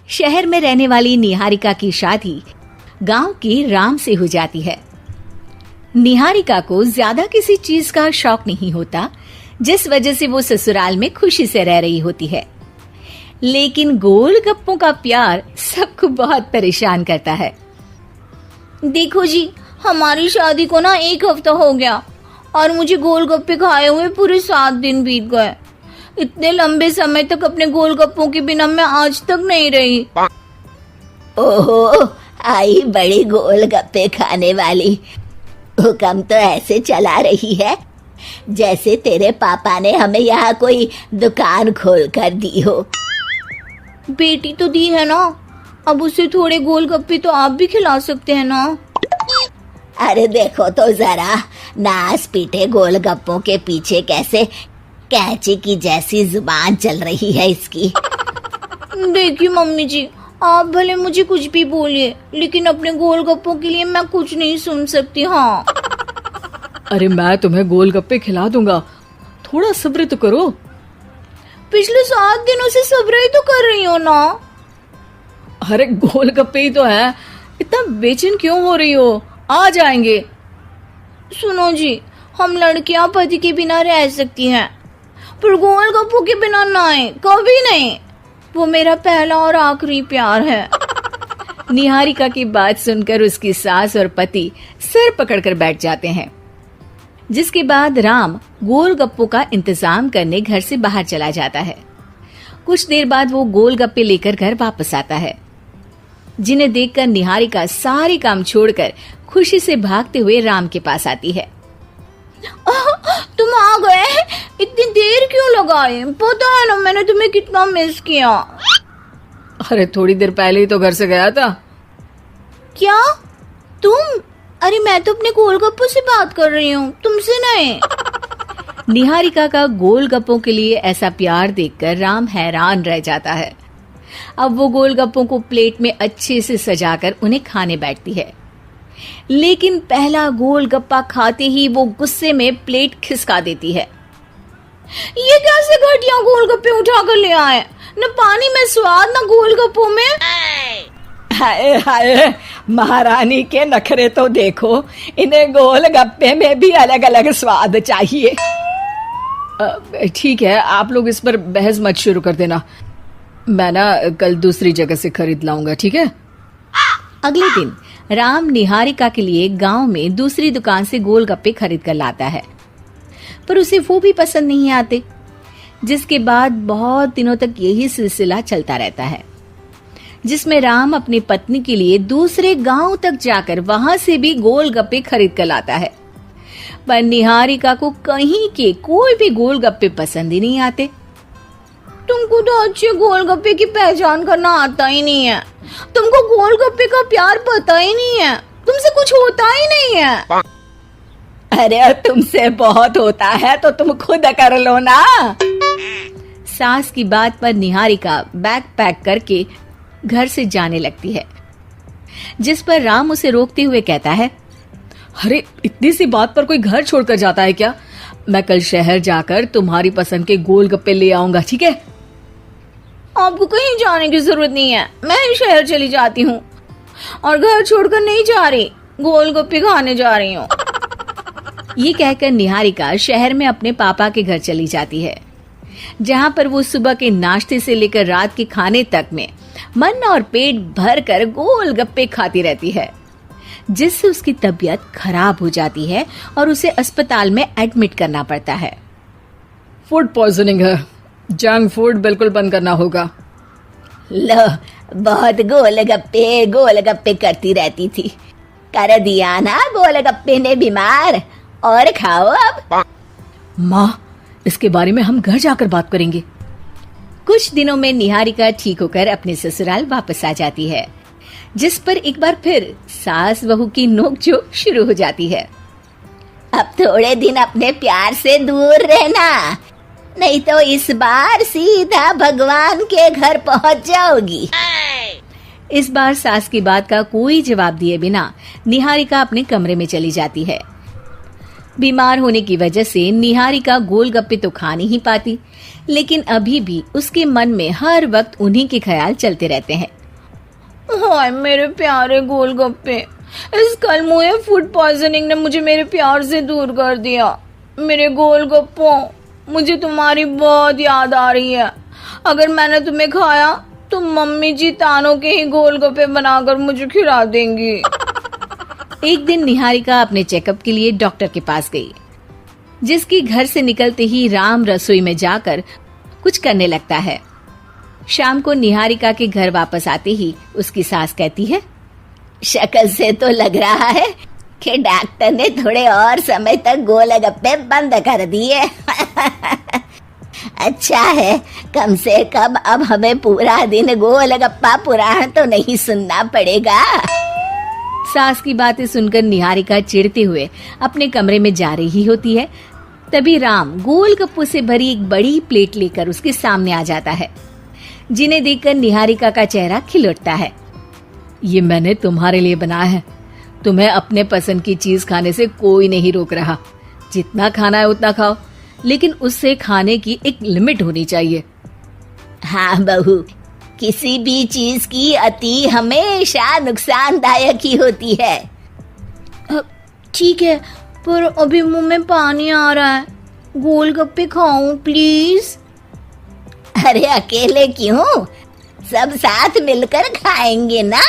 शहर में रहने वाली निहारिका की शादी गांव की राम से हो जाती है। निहारिका को ज्यादा किसी चीज का शौक नहीं होता, जिस वजह से वो ससुराल में खुशी से रह रही होती है। लेकिन गोलगप्पों का प्यार सबको बहुत परेशान करता है। देखो जी, हमारी शादी को ना 1 हफ्ता हो गया और मुझे गोलगप्पे खाए हुए पूरे 7 दिन बीत गए। इतने लंबे समय तक अपने गोलगप्पों के बिना मैं आज तक नहीं रही। ओहो, आई बड़ी गोलगप्पे खाने वाली। हुक्म तो ऐसे चला रही है जैसे तेरे पापा ने हमें यहाँ कोई दुकान खोल कर दी हो। बेटी तो दी है ना, अब उसे थोड़े गोलगप्पे तो आप भी खिला सकते हैं ना। अरे देखो तो जरा, नास पीटे गोलगप्पों के पीछे कैसे कैंची की जैसी जुबान चल रही है इसकी। देखिए मम्मी जी, आप भले मुझे कुछ भी बोलिए, लेकिन अपने गोलगप्पों के लिए मैं कुछ नहीं सुन सकती। हाँ, अरे मैं तुम्हें गोलगप्पे खिला दूंगा, थोड़ा सब्र तो करो। पिछले 7 दिनों से सब्र ही तो कर रही हो ना। अरे गोलगप्पे ही तो है, इतना बेचैन क्यों हो रही हो? आ जाएंगे। सुनो जी, हम लड़कियां पति के बिना रह सकती हैं, पर गोलगप्पों के बिना नहीं, कभी नहीं। वो मेरा पहला और आखिरी प्यार है। निहारिका की बात सुनकर उसकी सास और पति सिर पकड़कर बैठ जाते हैं। जिसके बाद राम गोलगप्पों का इंतजाम करने घर से बाहर चला जाता है। कुछ देर बाद वो गोलगप्पे लेकर घर वापस आता है, जिन्हें देखकर निहारिका सारे काम छोड़कर खुशी से भागते हुए राम के पास आती है। तुम आ गए? इतनी देर क्यों लगाई? पता है ना मैंने तुम्हें कितना मिस किया। अरे थोड़ी देर पहले ही तो घर से गया था। क्या तुम? अरे मैं तो अपने गोलगप्पों से बात कर रही हूँ, तुमसे नहीं। निहारिका का गोलगप्पों के लिए ऐसा प्यार देखकर राम हैरान रह जाता है। अब वो गोलगप्पों को प्लेट में अच्छे से सजाकर उन्हें खाने बैठती है, लेकिन पहला गोलगप्पा खाते ही वो गुस्से में प्लेट खिसका देती है। ये कैसे घटिया गोलगप्पे उठा कर ले आए? न पानी में स्वाद, न गोलगप्पों में। हाय हाय, महारानी के नखरे तो देखो, इन्हें गोलगप्पे में भी अलग अलग स्वाद चाहिए। ठीक है, आप लोग इस पर बहस मत शुरू कर देना, मैं ना कल दूसरी जगह से खरीद लाऊंगा, ठीक है? अगले दिन राम निहारिका के लिए गांव में दूसरी दुकान से गोलगप्पे खरीद कर लाता है, पर उसे वो भी पसंद नहीं आते। जिसके बाद बहुत दिनों तक यही सिलसिला चलता रहता है, जिसमें राम अपनी पत्नी के लिए दूसरे गांव तक जाकर वहां से भी गोलगप्पे खरीद कर लाता है, पर निहारिका को कहीं के कोई भी गोलगप्पे पसंद ही नहीं आते। तुमको तो अच्छे गोलगप्पे की पहचान करना आता ही नहीं है। तुमको गोलगप्पे का प्यार पता ही नहीं है, तुमसे कुछ होता ही नहीं है। अरे तुमसे बहुत होता है तो तुम खुद कर लो ना। सास की बात पर निहारिका बैग पैक करके घर से जाने लगती है, जिस पर राम उसे रोकते हुए कहता है, अरे इतनी सी बात पर कोई घर छोड़कर जाता है क्या? मैं कल शहर जाकर तुम्हारी पसंद के गोलगप्पे ले आऊंगा, ठीक है? आपको कहीं जाने की जरूरत नहीं है, मैं ही शहर चली जाती हूँ और घर छोड़कर नहीं जा रही, गोलगप्पे खाने जा रही हूँ। ये कहकर निहारिका शहर में अपने पापा के घर चली जाती है, जहाँ पर वो सुबह के नाश्ते से लेकर रात के खाने तक में मन और पेट भर कर गोलगप्पे खाती रहती है, जिससे उसकी तबीयत खराब हो जाती है और उसे अस्पताल में एडमिट करना पड़ता है। फूड पॉइजनिंग है, जंक फूड बिल्कुल बंद करना होगा। लो, बहुत गोलगप्पे गोलगप्पे करती रहती थी, कर दिया ना गोलगप्पे ने बीमार। और खाओ अब। माँ, इसके बारे में हम घर जाकर बात करेंगे। कुछ दिनों में निहारिका ठीक होकर अपने ससुराल वापस आ जाती है, जिस पर एक बार फिर सास बहू की नोकझोंक शुरू हो जाती है। अब थोड़े दिन अपने प्यार से दूर रहना, नहीं तो इस बार सीधा भगवान के घर पहुंच जाओगी। इस बार सास की बात का कोई जवाब दिए बिना निहारिका अपने कमरे में चली जाती है। बीमार होने की वजह से निहारिका गोलगप्पे तो खा नहीं पाती, लेकिन अभी भी उसके मन में हर वक्त उन्हीं के ख्याल चलते रहते हैं। हाय मेरे प्यारे गोलगप्पे, इस कल मुझे फूड पॉइजनिंग ने मुझे मेरे प्यार से दूर कर दिया। मेरे गोलगप्पों, मुझे तुम्हारी बहुत याद आ रही है। अगर मैंने तुम्हें खाया तो मम्मी जी तानों के ही गोलगप्पे बनाकर मुझे खिला देंगी। एक दिन निहारिका अपने चेकअप के लिए डॉक्टर के पास गई, जिसकी घर से निकलते ही राम रसोई में जाकर कुछ करने लगता है। शाम को निहारिका के घर वापस आते ही उसकी सास कहती है, शक्ल से तो लग रहा है कि डॉक्टर ने थोड़े और समय तक गोलगप्पे बंद कर दिए। अच्छा है, कम से कम अब हमें पूरा दिन गोलगप्पा पुराण तो नहीं सुनना पड़ेगा। सास की बातें सुनकर निहारिका चिढ़ते हुए अपने कमरे में जा रही होती है। तभी राम गोलगप्पों से भरी एक बड़ी प्लेट लेकर उसके सामने आ जाता है, जिन्हें देखकर निहारिका का चेहरा खिल उठता है। ये मैंने तुम्हारे लिए बनाया है। तुम्हें अपने पसंद की चीज खाने से कोई नहीं रोक रहा। जितना खाना है उतना खाओ, लेकिन उससे खाने की एक लिमिट होनी चाहिए। हाँ बहू, किसी भी चीज की अति हमेशा नुकसानदायक ही होती है। ठीक है, पर अभी मुंह में पानी आ रहा है। गोलगप्पे खाऊं प्लीज? अरे अकेले क्यों, सब साथ मिलकर खाएंगे ना।